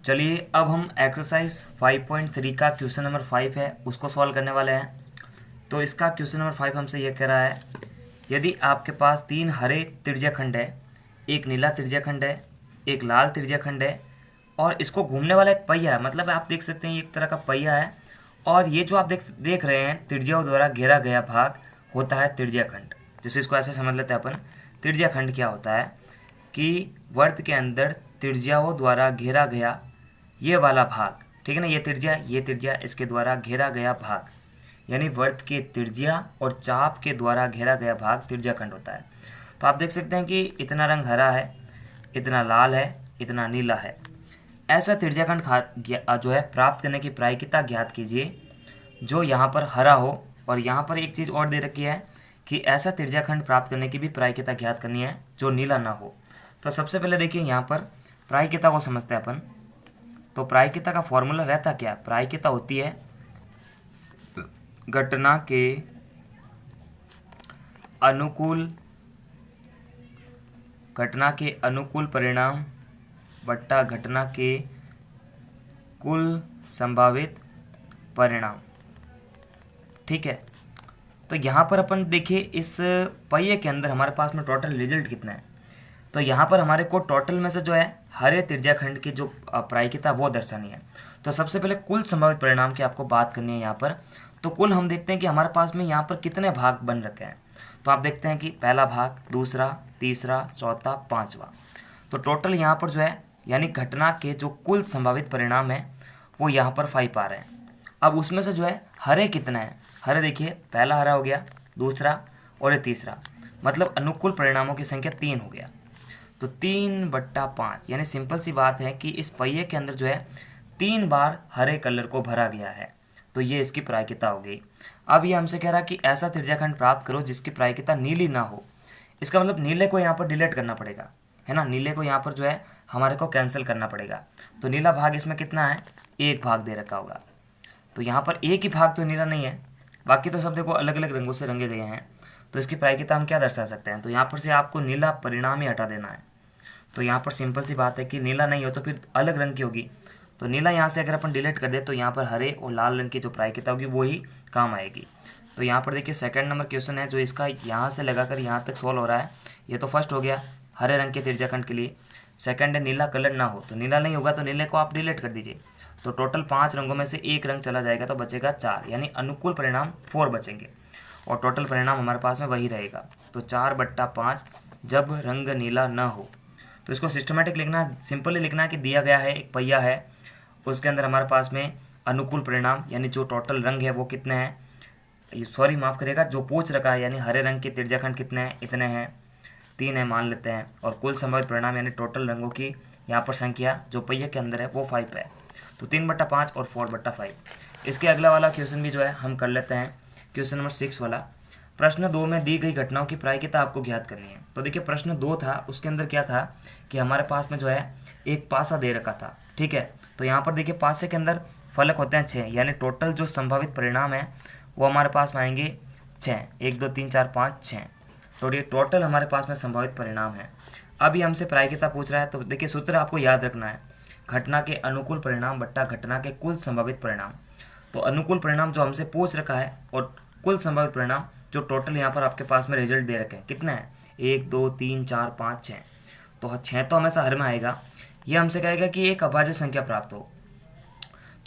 चलिए अब हम एक्सरसाइज 5.3 का क्वेश्चन नंबर 5 है उसको सॉल्व करने वाले हैं। तो इसका क्वेश्चन नंबर 5 हमसे यह कह रहा है, यदि आपके पास 3 हरे त्रिज्याखंड है, एक नीला त्रिज्याखंड है, एक लाल त्रिज्याखंड है और इसको घूमने वाला एक पहिया है, मतलब आप देख सकते हैं ये एक तरह का पहिया है। और ये जो आप देख रहे हैं त्रिज्याओं द्वारा घेरा गया भाग होता है त्रिज्याखंड। जैसे इसको ऐसे समझ लेते हैं अपन, त्रिज्याखंड क्या होता है कि वर्त के अंदर त्रिज्याओं द्वारा घेरा गया ये वाला भाग, ठीक है ना, ये त्रिज्या इसके द्वारा घेरा गया भाग, यानी वर्त के त्रिज्या और चाप के द्वारा घेरा गया भाग त्रिज्याखंड होता है। तो आप देख सकते हैं कि इतना रंग हरा है, इतना लाल है, इतना नीला है। ऐसा त्रिज्याखंड जो है प्राप्त करने की प्रायिकता ज्ञात कीजिए जो यहाँ पर हरा हो। और यहाँ पर एक चीज़ और दे रखी है कि ऐसा त्रिज्याखंड प्राप्त करने की भी प्रायिकता ज्ञात करनी है जो नीला ना हो। तो सबसे पहले देखिए यहाँ पर प्रायिकता को समझते हैं अपन। तो प्रायिकता का फॉर्मूला रहता क्या? प्रायिकता होती है घटना के अनुकूल परिणाम बट्टा घटना के कुल संभावित परिणाम, ठीक है। तो यहाँ पर अपन देखिए इस पहिए के अंदर हमारे पास में टोटल रिजल्ट कितना है। तो यहाँ पर हमारे को टोटल में से जो है हरे त्रिज्याखंड की जो प्रायिकता वो दर्शानी है। तो सबसे पहले कुल संभावित परिणाम की आपको बात करनी है यहाँ पर। तो कुल हम देखते हैं कि हमारे पास में यहाँ पर कितने भाग बन रखे हैं। तो आप देखते हैं कि पहला भाग, दूसरा, तीसरा, चौथा, पांचवा। तो टोटल यहाँ पर जो है यानी घटना के जो कुल संभावित परिणाम है वो यहाँ पर 5 आ रहे हैं। अब उसमें से जो है हरे कितना है? हरे देखिए पहला हरा हो गया, दूसरा और ये तीसरा, मतलब अनुकूल परिणामों की संख्या 3 हो गया। तो 3/5 यानी सिंपल सी बात है कि इस पहिए के अंदर जो है 3 बार हरे कलर को भरा गया है। तो ये इसकी प्रायिकता हो गई। अब ये हमसे कह रहा है कि ऐसा त्रिज्याखंड प्राप्त करो जिसकी प्रायिकता नीली ना हो। इसका मतलब नीले को यहाँ पर डिलीट करना पड़ेगा, है ना। नीले को यहाँ पर जो है हमारे को कैंसिल करना पड़ेगा। तो नीला भाग इसमें कितना है? एक भाग दे रखा होगा। तो यहाँ पर एक ही भाग तो नीला नहीं है, बाकी तो सब देखो अलग अलग रंगों से रंगे गए हैं। तो इसकी प्रायिकता हम क्या दर्शा सकते हैं? तो यहाँ पर से आपको नीला परिणाम ही हटा देना है। तो यहाँ पर सिंपल सी बात है कि नीला नहीं हो तो फिर अलग रंग की होगी। तो नीला यहाँ से अगर अपन डिलीट कर दे तो यहाँ पर हरे और लाल रंग की जो प्रायिकता होगी वो ही काम आएगी। तो यहाँ पर देखिए सेकंड नंबर क्वेश्चन है जो इसका यहाँ से लगाकर यहाँ तक सॉल्व हो रहा है। ये तो फर्स्ट हो गया हरे रंग के त्रिज्याखंड के लिए। सेकंड है नीला कलर ना हो, तो नीला नहीं होगा तो नीले को आप डिलीट कर दीजिए। तो टोटल 5 रंगों में से एक रंग चला जाएगा तो बचेगा 4, यानी अनुकूल परिणाम 4 बचेंगे और टोटल परिणाम हमारे पास में वही रहेगा। तो 4/5 जब रंग नीला न हो। तो इसको सिस्टमेटिक लिखना, सिंपली लिखना है कि दिया गया है एक पहिया है, उसके अंदर हमारे पास में अनुकूल परिणाम यानी जो टोटल रंग है वो कितने हैं, सॉरी माफ़ करिएगा, जो पूछ रखा है यानी हरे रंग के त्रिज्याखंड कितने हैं, इतने हैं, 3 है मान लेते हैं। और कुल संभावित परिणाम यानी टोटल रंगों की यहाँ पर संख्या जो पहिए के अंदर है वो 5 है। तो 3/5 और 4/5। इसके अगला वाला क्वेश्चन भी जो है हम कर लेते हैं, क्वेश्चन नंबर 6 वाला। प्रश्न 2 में दी गई घटनाओं की प्रायिकता आपको ज्ञात करनी है। तो देखिए प्रश्न 2 था, उसके अंदर क्या था कि हमारे पास में जो है एक पासा दे रखा था, ठीक है। तो यहाँ पर देखिए पासे के अंदर फलक होते हैं 6, यानी टोटल जो संभावित परिणाम है वो हमारे पास में आएंगे 6, 1 2 3 4 5 6। तो ये टोटल हमारे पास में संभावित परिणाम है। अभी हमसे प्रायिकता पूछ रहा है, तो देखिए सूत्र आपको याद रखना है, घटना के अनुकूल परिणाम बट्टा घटना के कुल संभावित परिणाम। तो अनुकूल परिणाम जो हमसे पूछ रखा है और कुल संभावित परिणाम जो टोटल यहाँ पर आपके पास में रिजल्ट दे रखे हैं कितना है, 1 2 3 4 5 6। तो 6 तो हमेशा हर में आएगा। ये हमसे कहेगा कि एक अभाज्य संख्या प्राप्त हो।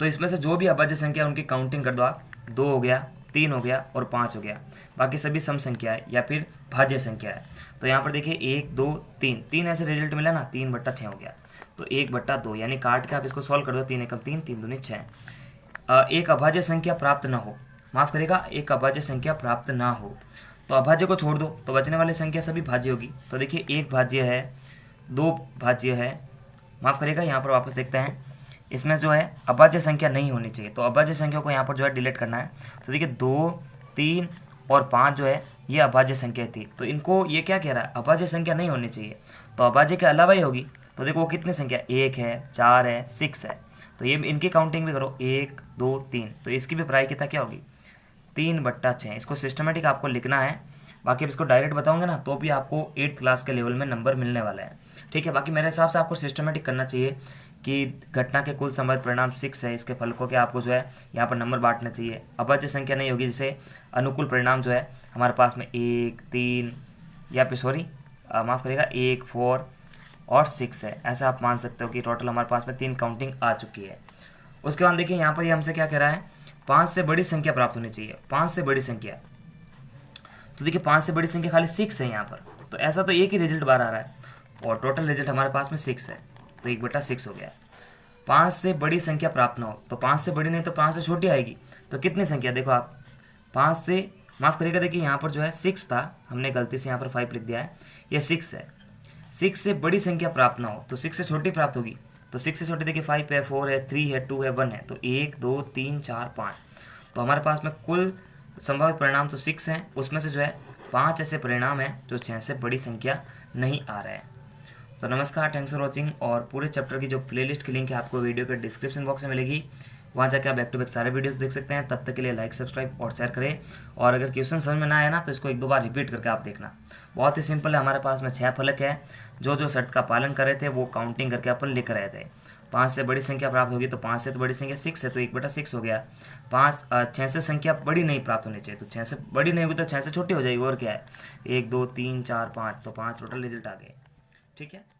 तो इसमें से जो भी अभाज्य संख्या उनकी काउंटिंग कर दो आप, 2 हो गया, 3 हो गया और 5 हो गया, बाकी सभी सम संख्या है या फिर भाज्य संख्या है। तो यहाँ पर देखिए 1 2 3, 3 ऐसे रिजल्ट मिला ना, 3/6 हो गया। तो 1/2 यानी काट के आप इसको सॉल्व कर दो, 3 एकम 3, 3 दूनी 6। एक अभाज्य संख्या प्राप्त ना हो, माफ करेगा, एक अभाज्य संख्या प्राप्त ना हो। तो अभाज्य को छोड़ दो तो बचने वाली संख्या सभी भाज्य होगी। तो देखिए 1 भाज्य है, 2 भाज्य है, माफ करेगा, यहाँ पर वापस देखते हैं, इसमें जो है अभाज्य संख्या नहीं होनी चाहिए। तो अभाज्य संख्या को यहाँ पर जो है डिलीट करना है। तो देखिए 2 3 और 5 जो है ये अभाज्य संख्या थी, तो इनको ये क्या कह रहा है, अभाज्य संख्या नहीं होनी चाहिए, तो अभाज्य के अलावा ही होगी। तो देखो वो कितनी संख्या, 1 है, 4 है, 6 है। तो ये इनकी काउंटिंग भी करो, 1 2 3। तो इसकी भी प्रायिकता क्या होगी, 3/6। इसको सिस्टमेटिक आपको लिखना है, बाकी अब इसको डायरेक्ट बताऊंगा ना तो भी आपको 8th क्लास के लेवल में नंबर मिलने वाला है, ठीक है। बाकी मेरे हिसाब से आपको सिस्टमेटिक करना चाहिए कि घटना के कुल संभावित परिणाम 6 है, इसके फलकों के आपको जो है यहाँ पर नंबर बांटना चाहिए। अभाज्य संख्या नहीं होगी, जैसे अनुकूल परिणाम जो है हमारे पास में 1, 3 या फिर सॉरी माफ़ करिएगा 1, 4 और 6 है। ऐसा आप मान सकते हो कि टोटल हमारे पास में 3 काउंटिंग आ चुकी है। उसके बाद देखिए यहाँ पर ये हमसे क्या कह रहा है, 5 से बड़ी संख्या प्राप्त होनी चाहिए। 5 से बड़ी संख्या, तो देखिए 5 से बड़ी संख्या खाली 6 है यहाँ पर, तो ऐसा तो एक ही रिजल्ट बाहर आ रहा है और टोटल रिजल्ट हमारे पास में 6 है, तो 1/6 हो गया। 5 से बड़ी संख्या प्राप्त ना हो, तो 5 से बड़ी नहीं तो 5 से छोटी आएगी, तो कितनी संख्या देखो आप 5 से माफ़ करिएगा, देखिए यहाँ पर जो है 6 था, हमने गलती से यहाँ पर 5 लिख दिया है, ये 6 है। 6 से बड़ी संख्या प्राप्त ना हो तो 6 से छोटी प्राप्त होगी, तो 6 से छोटी देखिए 5 है, 4 है, 3 है, 2 है, 1 है, तो 1, 2, 3, 4, 5, तो हमारे पास में कुल संभावित परिणाम तो 6 हैं, उसमें से जो है 5 ऐसे परिणाम हैं जो 6 से बड़ी संख्या नहीं आ रहे हैं। तो नमस्कार, थैंक्स फॉर वॉचिंग, और पूरे चैप्टर की जो प्लेलिस्ट की लिंक है आपको वीडियो के डिस्क्रिप्शन बॉक्स में मिलेगी, वहाँ जाकर आप बैक टू बैक सारे वीडियोस देख सकते हैं। तब तक के लिए लाइक, सब्सक्राइब और शेयर करें, और अगर क्वेश्चन समझ में ना आया ना तो इसको 1-2 बार रिपीट करके आप देखना। बहुत ही सिंपल है, हमारे पास में 6 फलक है, जो शर्त का पालन कर रहे थे वो काउंटिंग करके अपन लिख रहे थे। 5 से बड़ी संख्या प्राप्त होगी, तो 5 से तो बड़ी संख्या 6 है, तो 1/6 हो गया। 6 से संख्या बड़ी नहीं प्राप्त होनी चाहिए, तो 6 से बड़ी नहीं होगी तो 6 से छोटी हो जाएगी, और क्या है 1, 2, 3, 4, 5, तो 5 टोटल रिजल्ट आ गए। ठीक है।